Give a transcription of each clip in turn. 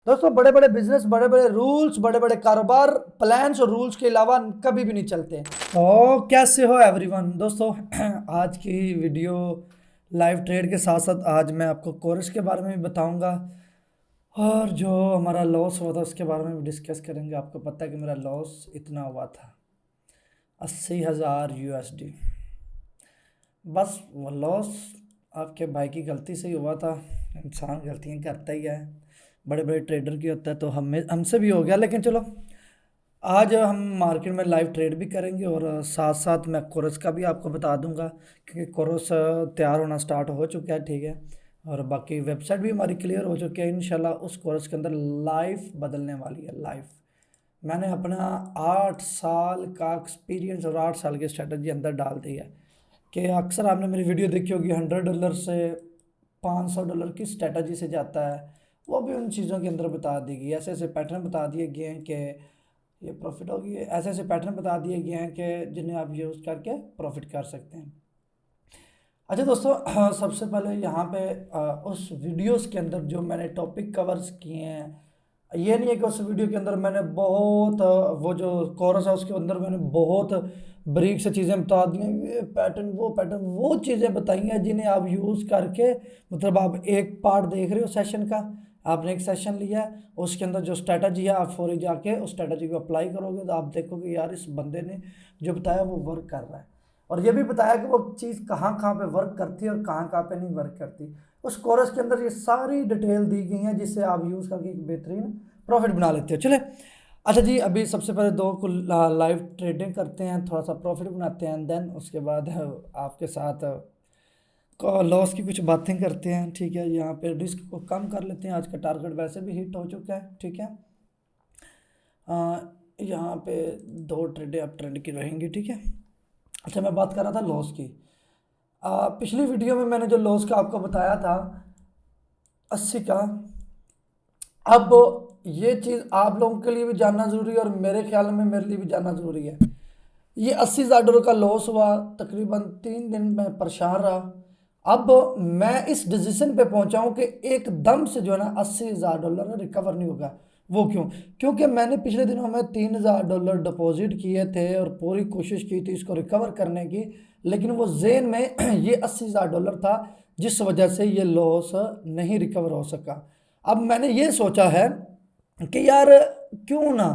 दोस्तों बड़े बड़े बिजनेस, बड़े बड़े रूल्स, बड़े बड़े कारोबार प्लान्स और रूल्स के अलावा कभी भी नहीं चलते। तो कैसे हो एवरीवन दोस्तों। आज की वीडियो लाइव ट्रेड के साथ साथ आज मैं आपको कोर्स के बारे में भी बताऊंगा और जो हमारा लॉस हुआ था उसके बारे में भी डिस्कस करेंगे। आपको पता है कि मेरा लॉस इतना हुआ था 80,000 USD। बस वो लॉस आपके भाई की गलती से ही हुआ था। इंसान गलतियां करता ही है, बड़े बड़े ट्रेडर की होता है, तो हमसे भी हो गया। लेकिन चलो, आज हम मार्केट में लाइव ट्रेड भी करेंगे और साथ साथ मैं कोर्स का भी आपको बता दूंगा, क्योंकि कोर्स तैयार होना स्टार्ट हो चुका है, ठीक है। और बाकी वेबसाइट भी हमारी क्लियर हो चुकी है। इंशाल्लाह उस कोर्स के अंदर लाइफ बदलने वाली है, लाइफ। मैंने अपना 8 साल का एक्सपीरियंस और 8 साल की स्ट्रेटजी अंदर डाल दी है। कि अक्सर आपने मेरी वीडियो देखी होगी, $100 से $500 की स्ट्रेटजी से जाता है, वो भी उन चीज़ों के अंदर बता दी गई। ऐसे ऐसे पैटर्न बता दिए गए हैं कि ये प्रॉफिट होगी, ऐसे ऐसे पैटर्न बता दिए गए हैं कि जिन्हें आप यूज़ करके प्रॉफिट कर सकते हैं। अच्छा दोस्तों, सबसे पहले यहाँ पे उस वीडियोस के अंदर जो मैंने टॉपिक कवर्स किए हैं, ये नहीं है कि उस वीडियो के अंदर मैंने बहुत वो जो कोर्स है उसके अंदर मैंने बहुत बारीक से चीज़ें बता दी हैं, ये पैटर्न वो चीज़ें बताई हैं जिन्हें आप यूज़ करके, मतलब आप एक पार्ट देख रहे हो सेशन का, आपने एक सेशन लिया है, उसके अंदर जो स्ट्रेटजी है आप फौरी जाके उस स्ट्रेटजी को अप्लाई करोगे तो आप देखोगे यार इस बंदे ने जो बताया वो वर्क कर रहा है। और ये भी बताया कि वो चीज़ कहाँ कहाँ पे वर्क करती है और कहाँ कहाँ पे नहीं वर्क करती। उस कोर्स के अंदर ये सारी डिटेल दी गई हैं जिससे आप यूज़ करके एक बेहतरीन प्रॉफिट बना लेते हो। चले, अच्छा जी, अभी सबसे पहले दो को लाइव ट्रेडिंग करते हैं, थोड़ा सा प्रॉफिट बनाते हैं, देन उसके बाद आपके साथ लॉस की कुछ बातें करते हैं, ठीक है। यहाँ पे रिस्क को कम कर लेते हैं, आज का टारगेट वैसे भी हिट हो चुका है, ठीक है। यहाँ पे दो ट्रेडें अब ट्रेंड की रहेंगी, ठीक है। अच्छा, मैं बात कर रहा था लॉस की। पिछली वीडियो में मैंने जो लॉस का आपको बताया था 80 का। अब ये चीज़ आप लोगों के लिए भी जानना ज़रूरी है और मेरे ख्याल में मेरे लिए भी जानना ज़रूरी है। ये $80,000 का लॉस हुआ, तकरीबन 3 दिन में परेशान रहा। अब मैं इस डिसीजन पे पहुंचा हूं कि एकदम से जो है ना $80,000 रिकवर नहीं होगा। वो क्यों? क्योंकि मैंने पिछले दिनों में $3,000 डिपॉजिट किए थे और पूरी कोशिश की थी इसको रिकवर करने की, लेकिन वो जेन में ये $80,000 था जिस वजह से ये लॉस नहीं रिकवर हो सका। अब मैंने ये सोचा है कि यार क्यों ना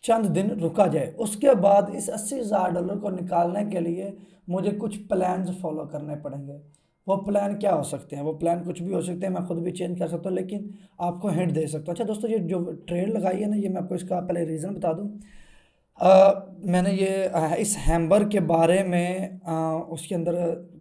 चंद दिन रुका जाए, उसके बाद इस $80,000 को निकालने के लिए मुझे कुछ प्लान्स फॉलो करने पड़ेंगे। वो प्लान क्या हो सकते हैं? वो प्लान कुछ भी हो सकते हैं, मैं खुद भी चेंज कर सकता हूँ, लेकिन आपको हिंट दे सकता हूँ। अच्छा दोस्तों, ये जो ट्रेड लगाई है ना, ये मैं आपको इसका पहले रीज़न बता दूँ। मैंने ये इस हैम्बर के बारे में उसके अंदर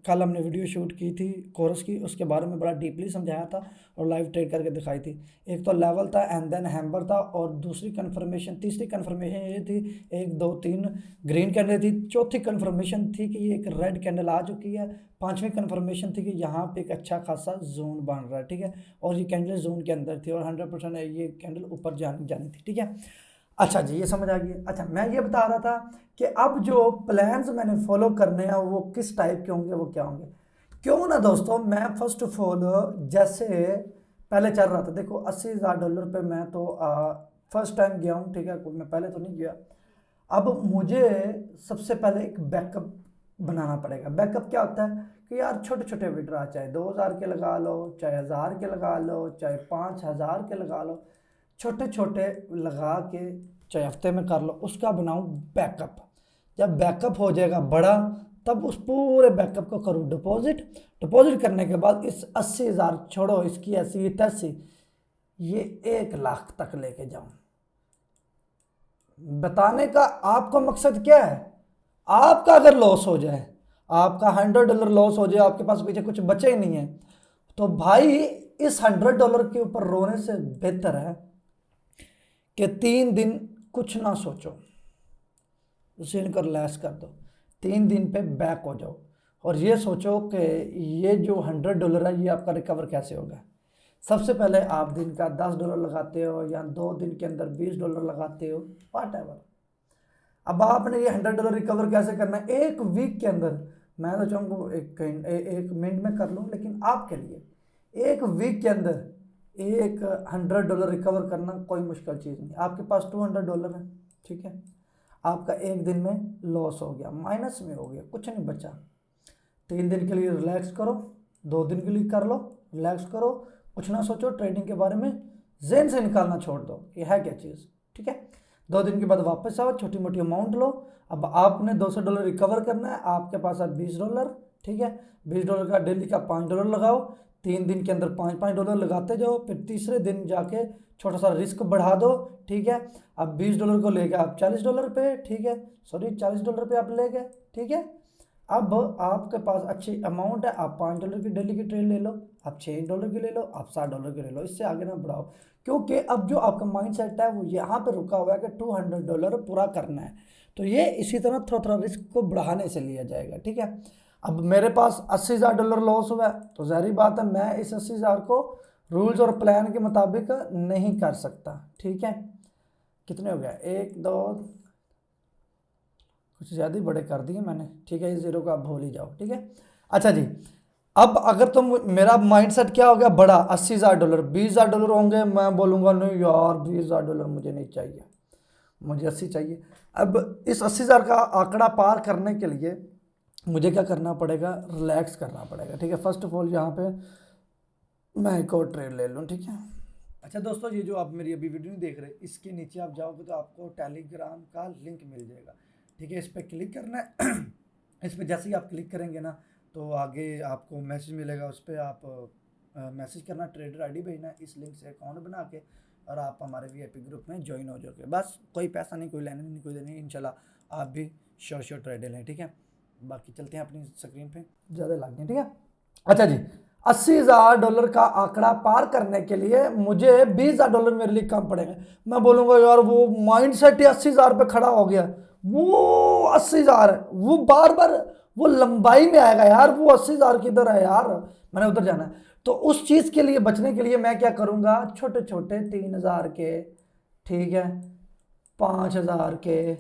कल हमने वीडियो शूट की थी कोर्स की, उसके बारे में बड़ा डीपली समझाया था और लाइव ट्रेड करके दिखाई थी। एक तो लेवल था एंड देन हैम्बर था, और दूसरी कन्फर्मेशन, तीसरी कन्फर्मेशन ये थी, 1 2 3 ग्रीन कैंडल थी, चौथी कन्फर्मेशन थी कि ये एक रेड कैंडल आ चुकी है, पांचवी कन्फर्मेशन थी कि यहाँ पे एक अच्छा खासा जोन बन रहा है, ठीक है। और ये कैंडल जोन के अंदर थी और 100% ये कैंडल ऊपर जानी थी, ठीक है। अच्छा जी, ये समझ आ गई। अच्छा, मैं ये बता रहा था कि अब जो प्लान्स मैंने फॉलो करने हैं वो किस टाइप के होंगे, वो क्या होंगे। क्यों ना दोस्तों, मैं फर्स्ट ऑफ ऑल जैसे पहले चल रहा था, देखो $80,000 पे मैं तो फर्स्ट टाइम गया हूँ, ठीक है, मैं पहले तो नहीं गया। अब मुझे सबसे पहले एक बैकअप बनाना पड़ेगा। बैकअप क्या होता है कि यार छोटे छोटे विड्रा, चाहे 2,000 के लगा लो, चाहे 1,000 के लगा लो, चाहे 5,000 के लगा लो, छोटे छोटे लगा के चाहे हफ्ते में कर लो, उसका बनाऊं बैकअप। जब बैकअप हो जाएगा बड़ा, तब उस पूरे बैकअप को करूँ डिपॉजिट। डिपॉजिट करने के बाद इस 80,000 छोड़ो, इसकी ऐसी तैसी, ये 1 लाख तक लेके जाऊं। बताने का आपका मकसद क्या है? आपका अगर लॉस हो जाए, आपका $100 लॉस हो जाए, आपके पास पीछे कुछ बचे ही नहीं है, तो भाई इस $100 के ऊपर रोने से बेहतर है कि 3 दिन कुछ ना सोचो, उसे इनकर लैस कर दो, 3 दिन पे बैक हो जाओ और ये सोचो कि ये जो $100 है ये आपका रिकवर कैसे होगा। सबसे पहले आप दिन का $10 लगाते हो या 2 दिन के अंदर $20 लगाते हो, वाट एवर। अब आपने ये $100 रिकवर कैसे करना है? 1 वीक के अंदर। मैं तो चाहूँगा एक मिनट में कर लूँ, लेकिन आपके लिए 1 वीक के अंदर $100 रिकवर करना कोई मुश्किल चीज़ नहीं। आपके पास $200 है, ठीक है, आपका एक दिन में लॉस हो गया, माइनस में हो गया, कुछ नहीं बचा। 3 दिन के लिए रिलैक्स करो, 2 दिन के लिए कर लो, रिलैक्स करो, कुछ ना सोचो, ट्रेडिंग के बारे में ज़हन से निकालना छोड़ दो, ये है क्या चीज़, ठीक है। 2 दिन के बाद वापस आओ, छोटी मोटी अमाउंट लो। अब आपने $200 रिकवर करना है, आपके पास है $20, ठीक है। $20 का डेली का $5 लगाओ, 3 दिन के अंदर $5 लगाते जाओ, फिर तीसरे दिन जाके छोटा सा रिस्क बढ़ा दो, ठीक है। अब $20 को लेके आप $40 पे, ठीक है, सॉरी $40 पे आप ले गए, ठीक है। अब आपके पास अच्छी अमाउंट है, आप $5 की डेली की ट्रेड ले लो, आप $6 की ले लो, आप $60 की ले लो, इससे आगे ना बढ़ाओ, क्योंकि अब जो आपका माइंड सेट है वो यहाँ पे रुका हुआ है कि $200 पूरा करना है। तो ये इसी तरह थोड़ा थोड़ा रिस्क को बढ़ाने से लिया जाएगा, ठीक है। अब मेरे पास $80,000 लॉस हुआ है, तो ज़ाहिर बात है मैं इस 80,000 को रूल्स और प्लान के मुताबिक नहीं कर सकता, ठीक है। कितने हो गया, 1 2 कुछ ज़्यादा ही बड़े कर दिए मैंने, ठीक है, इस जीरो को आप भूल ही जाओ, ठीक है। अच्छा जी, अब अगर तुम, मेरा माइंडसेट क्या हो गया, बड़ा $80,000, $20,000 होंगे, मैं बोलूँगा नहीं यार $20,000 मुझे नहीं चाहिए, मुझे 80 चाहिए। अब इस 80,000 का आंकड़ा पार करने के लिए मुझे क्या करना पड़ेगा, रिलैक्स करना पड़ेगा, ठीक है। फर्स्ट ऑफ ऑल यहाँ पे मैं एक और ट्रेड ले लूँ, ठीक है। अच्छा दोस्तों, ये जो आप मेरी अभी वीडियो नहीं देख रहे, इसके नीचे आप जाओगे तो आपको टेलीग्राम का लिंक मिल जाएगा, ठीक है। इस पर क्लिक करना है इस पर जैसे ही आप क्लिक करेंगे ना तो आगे आपको मैसेज मिलेगा, उस पर आप मैसेज करना, ट्रेडर आईडी भेजना, इस लिंक से अकाउंट बना के और आप हमारे वीआईपी ग्रुप में ज्वाइन हो जाओगे। बस कोई पैसा नहीं, कोई लेना नहीं, कोई देना नहीं, इंशाल्लाह आप भी श्योर ट्रेडर लें, ठीक है। बाकी चलते हैं अपनी स्क्रीन पे, ज़्यादा लग गए, ठीक है। अच्छा जी, $80,000 का आंकड़ा पार करने के लिए मुझे $20,000 मेरे लिए कम पड़ेगा। मैं बोलूँगा यार वो माइंड सेट ही 80,000 पे खड़ा हो गया, वो 80,000 है, वो बार बार वो लंबाई में आएगा यार, वो 80,000 किधर है यार, मैंने उधर जाना है। तो उस चीज़ के लिए बचने के लिए मैं क्या करूँगा, छोटे छोटे 3,000 के, ठीक है, 5,000 के,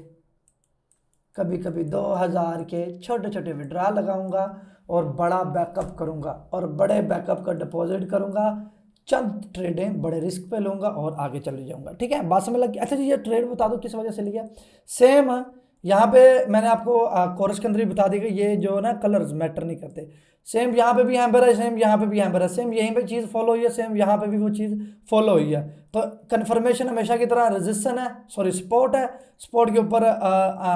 कभी कभी 2,000 के छोटे छोटे विड्रा लगाऊंगा और बड़ा बैकअप करूंगा और बड़े बैकअप का डिपॉजिट करूंगा, चंद ट्रेडें बड़े रिस्क पे लूंगा और आगे चले जाऊंगा, ठीक है। बात समझ लग गई। अच्छा जी, ये ट्रेड बता दो किस वजह से लिया। सेम यहाँ पे मैंने आपको कोर्स के अंदर ही बता दी कि ये जो ना कलर्स मैटर नहीं करते, सेम यहाँ पे भी हैम्बर है, सेम यहाँ पे भी हैम्बर है, सेम यहीं पे चीज़ फॉलो हुई है, सेम यहाँ पे भी वो चीज़ फॉलो हुई है। तो कन्फर्मेशन हमेशा की तरह रेजिस्टेंस है, सॉरी सपोर्ट है, सपोर्ट के ऊपर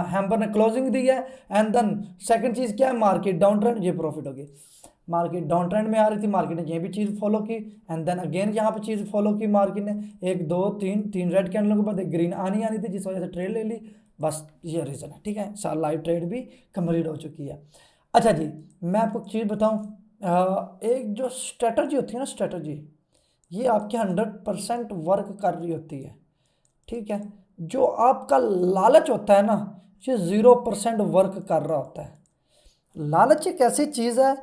हैम्बर ने क्लोजिंग दी है, एंड देन सेकंड चीज़ क्या है, मार्केट डाउन ट्रेंड, ये प्रॉफिट होगी। मार्केट डाउन ट्रेंड में आ रही थी, मार्केट ने ये भी चीज़ फॉलो की, एंड देन अगेन यहाँ पे चीज़ फॉलो की मार्केट ने, 1 2 3 रेड कैंडलों के बाद एक ग्रीन आनी थी, जिस वजह से ट्रेड ले ली, बस ये रीज़न है, ठीक है। साल लाइव ट्रेड भी कंप्लीट हो चुकी है। अच्छा जी, मैं आपको चीज़ बताऊँ, एक जो स्ट्रेटजी होती है ना, स्ट्रेटजी ये आपके 100% वर्क कर रही होती है, ठीक है। जो आपका लालच होता है ना, ये 0% वर्क कर रहा होता है। लालच एक ऐसी चीज़ है,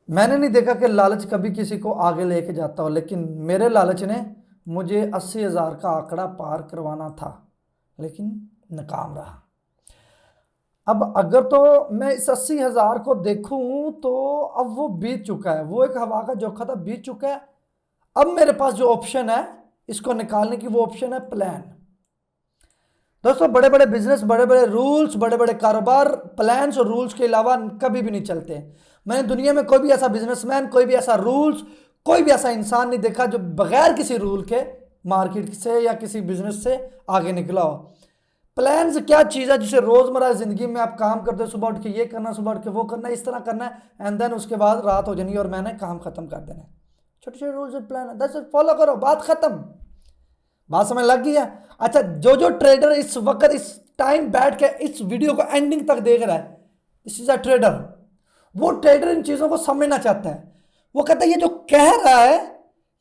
मैंने नहीं देखा कि लालच कभी किसी को आगे लेके जाता हो, लेकिन मेरे लालच ने मुझे 80,000 का आंकड़ा पार करवाना था, लेकिन नाकाम रहा। अब अगर तो मैं इस 80,000 को देखूं तो अब वो बीत चुका है, वो एक हवा का झोंका था, बीत चुका है। अब मेरे पास जो ऑप्शन है इसको निकालने की, वो ऑप्शन है प्लान। दोस्तों, बड़े बड़े बिजनेस, बड़े बड़े रूल्स, बड़े बड़े कारोबार प्लान्स और रूल्स के अलावा कभी भी नहीं चलते। मैंने दुनिया में कोई भी ऐसा बिजनेसमैन, कोई भी ऐसा रूल्स, कोई भी ऐसा इंसान नहीं देखा जो बगैर किसी रूल के मार्केट से या किसी बिजनेस से आगे निकला हो। प्लान्स क्या चीज़ है जिसे रोज़मर्रा ज़िंदगी में आप काम करते हो, सुबह उठ के ये करना, सुबह उठ के वो करना, इस तरह करना है, एंड देन उसके बाद रात हो जानी और मैंने काम खत्म कर देना है। छोटे छोटे रूल्स और प्लान है, दस फॉलो करो, बात खत्म। बात समझ लग गई है। अच्छा, जो जो ट्रेडर इस वक्त इस टाइम बैठ के इस वीडियो को एंडिंग तक देख रहा है, दिस इज अ ट्रेडर। वो ट्रेडर इन चीज़ों को समझना चाहता है, वो कहता है ये जो कह रहा है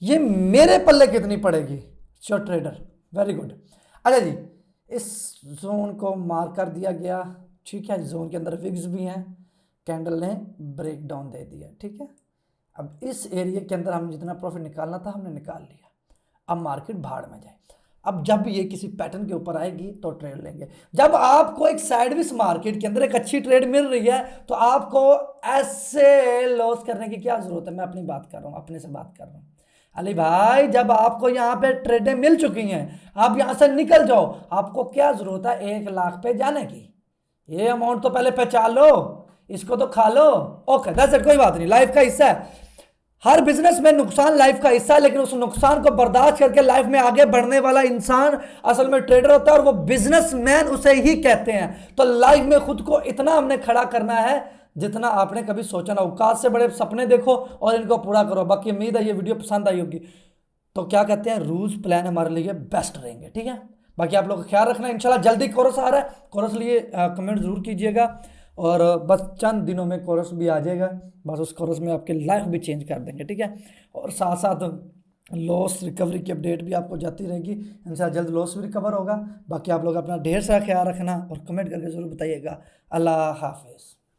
ये मेरे पल्ले कितनी पड़ेगी। Sure trader, very good. अच्छा जी, इस जोन को मार्क कर दिया गया, ठीक है। जोन के अंदर विग्स भी हैं, कैंडल ने ब्रेक डाउन दे दिया, ठीक है। अब इस एरिया के अंदर हम जितना प्रॉफिट निकालना था हमने निकाल लिया। अब मार्केट भाड़ में जाए। अब जब ये किसी पैटर्न के ऊपर आएगी तो ट्रेड लेंगे। जब आपको एक साइडवेज मार्केट के अंदर एक अच्छी ट्रेड मिल रही है तो आपको ऐसे लॉस करने की क्या जरूरत है। मैं अपनी बात कर रहा हूँ, अपने से बात कर रहा हूँ। अली भाई जब आपको यहाँ पे ट्रेडें मिल चुकी हैं, आप यहाँ से निकल जाओ, आपको क्या जरूरत है 1 लाख पे जाने की? ये अमाउंट तो पहले पहचान लो, इसको तो खा लो। ओके दैट्स इट, कोई बात नहीं, लाइफ का हिस्सा है। हर बिजनेस में नुकसान लाइफ का हिस्सा है, लेकिन उस नुकसान को बर्दाश्त करके लाइफ में आगे बढ़ने वाला इंसान असल में ट्रेडर होता है, और वो बिजनेसमैन उसे ही कहते हैं। तो लाइफ में खुद को इतना हमने खड़ा करना है जितना आपने कभी सोचा ना। औकात से बड़े सपने देखो और इनको पूरा करो। बाकी उम्मीद है ये वीडियो पसंद आई होगी। तो क्या कहते हैं, रूल्स प्लान हमारे लिए बेस्ट रहेंगे, ठीक है। बाकी आप लोग का ख्याल रखना, इंशाल्लाह जल्दी कोर्स आ रहा है, कोर्स लिए कमेंट ज़रूर कीजिएगा। और बस चंद दिनों में कोर्स भी आ जाएगा, बस उस कोर्स में आपकी लाइफ भी चेंज कर देंगे, ठीक है। और साथ साथ लॉस रिकवरी की अपडेट भी आपको जाती रहेगी, इंशाल्लाह जल्द लॉस भी रिकवर होगा। बाकी आप लोग अपना ढेर सारा ख्याल रखना और कमेंट करके ज़रूर बताइएगा। अल्लाह हाफिज़।